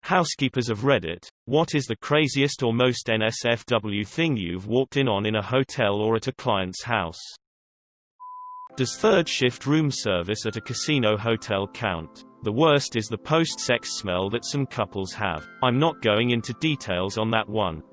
Housekeepers of Reddit, what is the craziest or most NSFW thing you've walked in on in a hotel or at a client's house? Does third shift room service at a casino hotel count? The worst is the post-sex smell that some couples have. I'm not going into details on that one.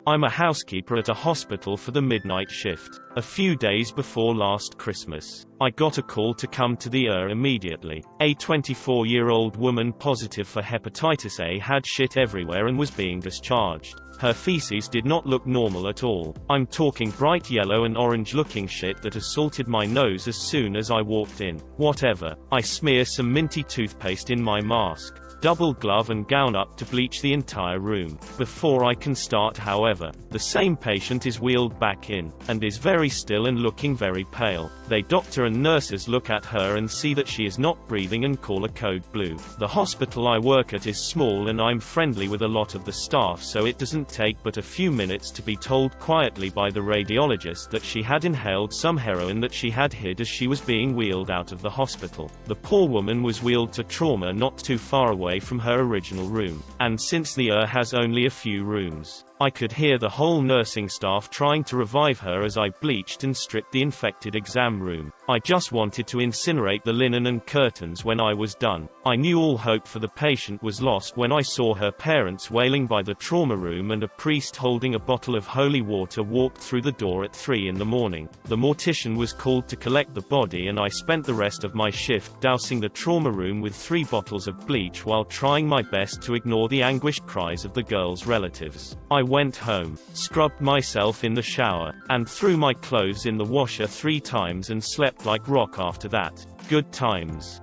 I'm a housekeeper at a hospital for the midnight shift. A few days before last Christmas, I got a call to come to the ER immediately. A 24-year-old woman positive for hepatitis A had shit everywhere and was being discharged. Her feces did not look normal at all. I'm talking bright yellow and orange looking shit that assaulted my nose as soon as I walked in. Whatever. I smear some minty toothpaste in my mask. Double glove and gown up to bleach the entire room. Before I can start, however, the same patient is wheeled back in, and is very still and looking very pale. They doctor and nurses look at her and see that she is not breathing and call a code blue. The hospital I work at is small and I'm friendly with a lot of the staff, so it doesn't take but a few minutes to be told quietly by the radiologist that she had inhaled some heroin that she had hid as she was being wheeled out of the hospital. The poor woman was wheeled to trauma not too far away from her original room, and since the ER has only a few rooms, I could hear the whole nursing staff trying to revive her as I bleached and stripped the infected exam room. I just wanted to incinerate the linen and curtains when I was done. I knew all hope for the patient was lost when I saw her parents wailing by the trauma room and a priest holding a bottle of holy water walked through the door at 3 in the morning. The mortician was called to collect the body and I spent the rest of my shift dousing the trauma room with 3 bottles of bleach while trying my best to ignore the anguished cries of the girl's relatives. I went home, scrubbed myself in the shower, and threw my clothes in the washer 3 times and slept like rock after that. Good times.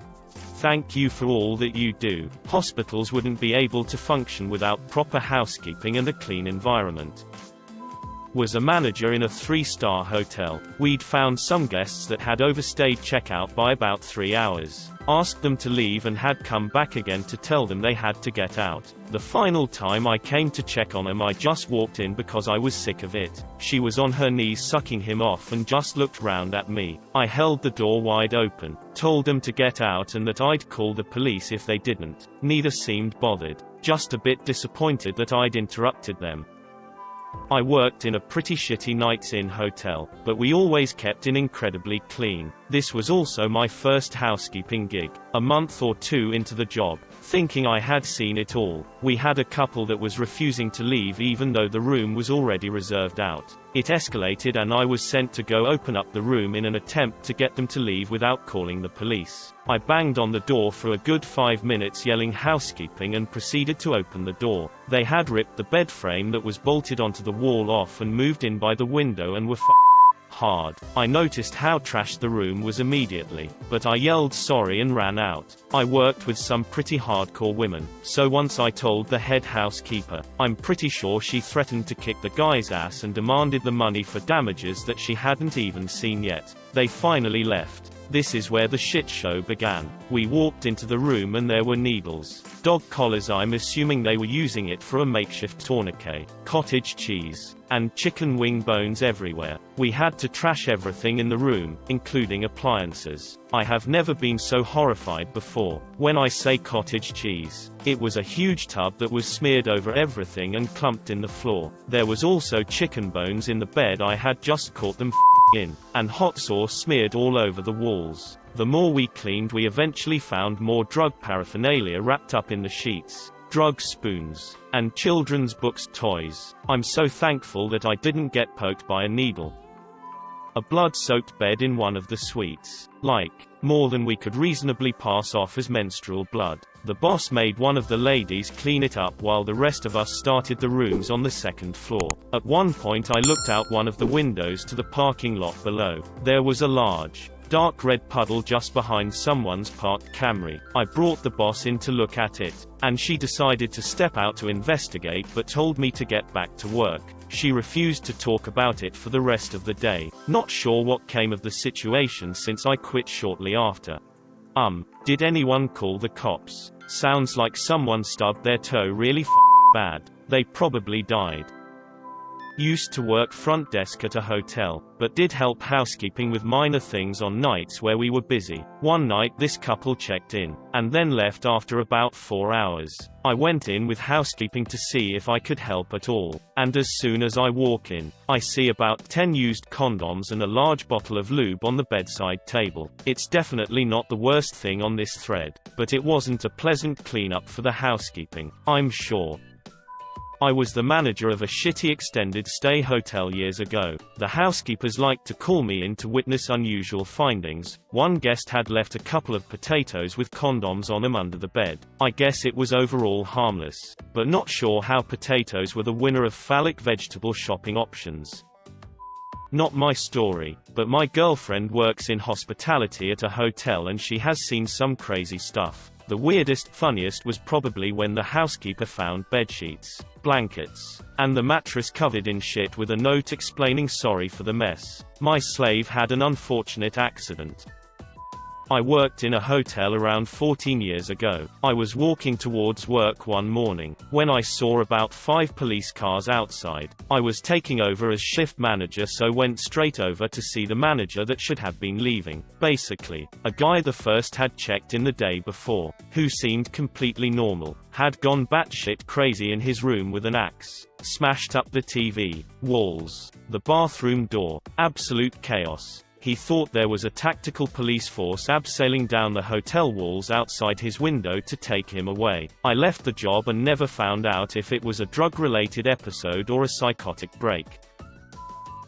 Thank you for all that you do. Hospitals wouldn't be able to function without proper housekeeping and a clean environment. Was a manager in a 3-star hotel. We'd found some guests that had overstayed checkout by about 3 hours. Asked them to leave and had come back again to tell them they had to get out. The final time I came to check on him, I just walked in because I was sick of it. She was on her knees sucking him off and just looked round at me. I held the door wide open, told them to get out and that I'd call the police if they didn't. Neither seemed bothered, just a bit disappointed that I'd interrupted them. I worked in a pretty shitty Nights Inn hotel, but we always kept it incredibly clean. This was also my first housekeeping gig. A month or 2 into the job, thinking I had seen it all, we had a couple that was refusing to leave even though the room was already reserved out. It escalated and I was sent to go open up the room in an attempt to get them to leave without calling the police. I banged on the door for a good 5 minutes yelling housekeeping and proceeded to open the door. They had ripped the bed frame that was bolted onto the wall off and moved in by the window and were hard. I noticed how trashed the room was immediately, but I yelled sorry and ran out. I worked with some pretty hardcore women, so once I told the head housekeeper, I'm pretty sure she threatened to kick the guy's ass and demanded the money for damages that she hadn't even seen yet. They finally left. This is where the shit show began. We walked into the room and there were needles, dog collars, I'm assuming they were using it for a makeshift tourniquet, cottage cheese, and chicken wing bones everywhere. We had to trash everything in the room, including appliances. I have never been so horrified before. When I say cottage cheese, it was a huge tub that was smeared over everything and clumped in the floor. There was also chicken bones in the bed I had just caught them in, and hot sauce smeared all over the walls. The more we cleaned, we eventually found more drug paraphernalia wrapped up in the sheets, drug spoons, and children's books, toys. I'm so thankful that I didn't get poked by a needle. A blood-soaked bed in one of the suites. Like, more than we could reasonably pass off as menstrual blood. The boss made one of the ladies clean it up while the rest of us started the rooms on the 2nd floor. At one point I looked out one of the windows to the parking lot below. There was a large, dark red puddle just behind someone's parked Camry. I brought the boss in to look at it, and she decided to step out to investigate but told me to get back to work. She refused to talk about it for the rest of the day. Not sure what came of the situation since I quit shortly after. Did anyone call the cops? Sounds like someone stubbed their toe really bad. They probably died. Used to work front desk at a hotel, but did help housekeeping with minor things on nights where we were busy. One night this couple checked in, and then left after about 4 hours. I went in with housekeeping to see if I could help at all, and as soon as I walk in, I see about 10 used condoms and a large bottle of lube on the bedside table. It's definitely not the worst thing on this thread, but it wasn't a pleasant cleanup for the housekeeping, I'm sure. I was the manager of a shitty extended stay hotel years ago. The housekeepers liked to call me in to witness unusual findings. One guest had left a couple of potatoes with condoms on them under the bed. I guess it was overall harmless, but not sure how potatoes were the winner of phallic vegetable shopping options. Not my story, but my girlfriend works in hospitality at a hotel and she has seen some crazy stuff. The weirdest, funniest was probably when the housekeeper found bedsheets, blankets, and the mattress covered in shit with a note explaining sorry for the mess. My slave had an unfortunate accident. I worked in a hotel around 14 years ago. I was walking towards work one morning, when I saw about 5 police cars outside. I was taking over as shift manager, so went straight over to see the manager that should have been leaving. Basically, a guy the first had checked in the day before, who seemed completely normal, had gone batshit crazy in his room with an axe, smashed up the TV, walls, the bathroom door, absolute chaos. He thought there was a tactical police force abseiling down the hotel walls outside his window to take him away. I left the job and never found out if it was a drug-related episode or a psychotic break.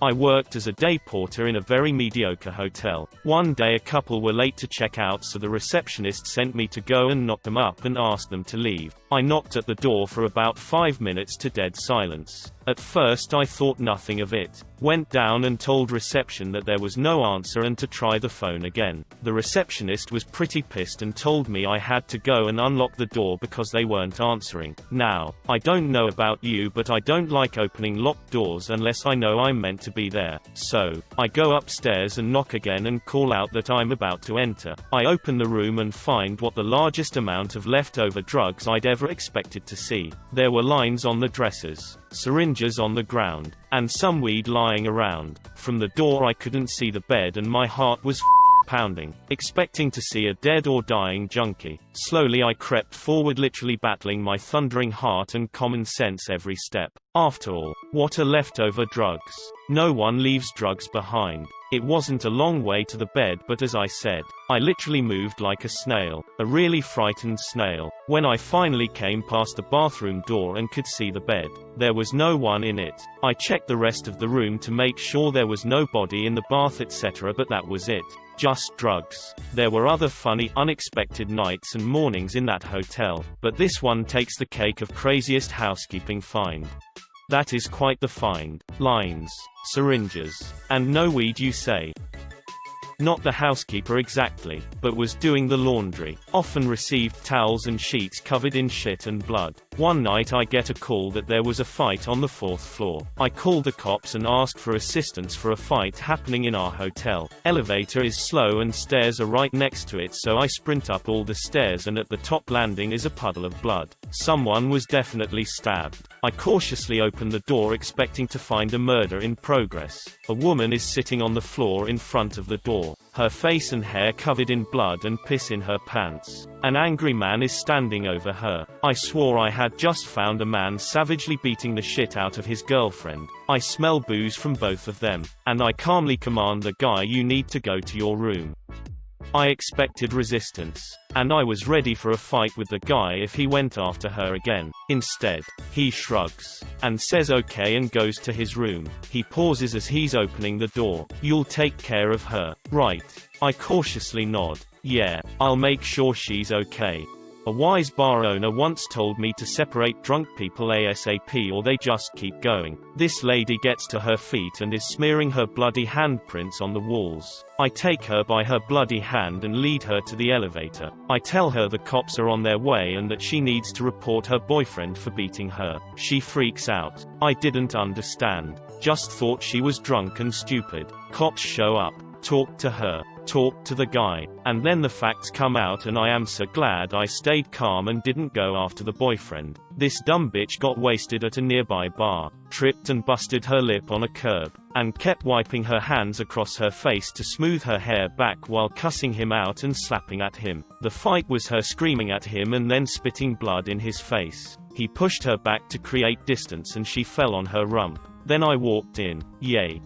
I worked as a day porter in a very mediocre hotel. One day a couple were late to check out, so the receptionist sent me to go and knock them up and ask them to leave. I knocked at the door for about 5 minutes to dead silence. At first I thought nothing of it. Went down and told reception that there was no answer and to try the phone again. The receptionist was pretty pissed and told me I had to go and unlock the door because they weren't answering. Now, I don't know about you, but I don't like opening locked doors unless I know I'm meant to be there. So, I go upstairs and knock again and call out that I'm about to enter. I open the room and find what the largest amount of leftover drugs I'd ever expected to see. There were lines on the dressers, syringes on the ground, and some weed lying around. From the door I couldn't see the bed and my heart was pounding, expecting to see a dead or dying junkie. Slowly I crept forward, literally battling my thundering heart and common sense every step. After all, what are leftover drugs? No one leaves drugs behind. It wasn't a long way to the bed, but as I said, I literally moved like a snail, a really frightened snail. When I finally came past the bathroom door and could see the bed, there was no one in it. I checked the rest of the room to make sure there was no body in the bath, etc., but that was it. Just drugs. There were other funny, unexpected nights and mornings in that hotel, but this one takes the cake of craziest housekeeping find. That is quite the find. Lines, syringes, and no weed, you say? Not the housekeeper exactly, but was doing the laundry. Often received towels and sheets covered in shit and blood. One night I get a call that there was a fight on the 4th floor. I called the cops and asked for assistance for a fight happening in our hotel. Elevator is slow and stairs are right next to it, so I sprint up all the stairs and at the top landing is a puddle of blood. Someone was definitely stabbed. I cautiously open the door expecting to find a murder in progress. A woman is sitting on the floor in front of the door, her face and hair covered in blood and piss in her pants. An angry man is standing over her. I swore I had just found a man savagely beating the shit out of his girlfriend. I smell booze from both of them, and I calmly command the guy, "You need to go to your room." I expected resistance, and I was ready for a fight with the guy if he went after her again. Instead, he shrugs, and says okay and goes to his room. He pauses as he's opening the door. "You'll take care of her, right?" I cautiously nod. "Yeah, I'll make sure she's okay." A wise bar owner once told me to separate drunk people ASAP or they just keep going. This lady gets to her feet and is smearing her bloody handprints on the walls. I take her by her bloody hand and lead her to the elevator. I tell her the cops are on their way and that she needs to report her boyfriend for beating her. She freaks out. I didn't understand. Just thought she was drunk and stupid. Cops show up. Talk to her. talked to the guy. And then the facts come out and I am so glad I stayed calm and didn't go after the boyfriend. This dumb bitch got wasted at a nearby bar, tripped and busted her lip on a curb, and kept wiping her hands across her face to smooth her hair back while cussing him out and slapping at him. The fight was her screaming at him and then spitting blood in his face. He pushed her back to create distance and she fell on her rump. Then I walked in. Yay.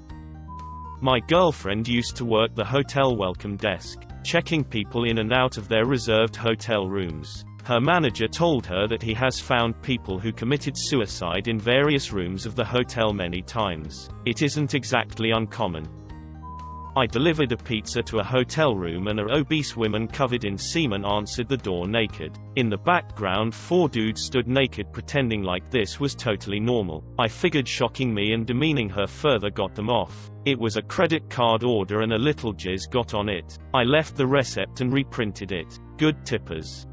My girlfriend used to work the hotel welcome desk, checking people in and out of their reserved hotel rooms. Her manager told her that he has found people who committed suicide in various rooms of the hotel many times. It isn't exactly uncommon. I delivered a pizza to a hotel room and an obese woman covered in semen answered the door naked. In the background 4 dudes stood naked pretending like this was totally normal. I figured shocking me and demeaning her further got them off. It was a credit card order and a little jizz got on it. I left the recept and reprinted it. Good tippers.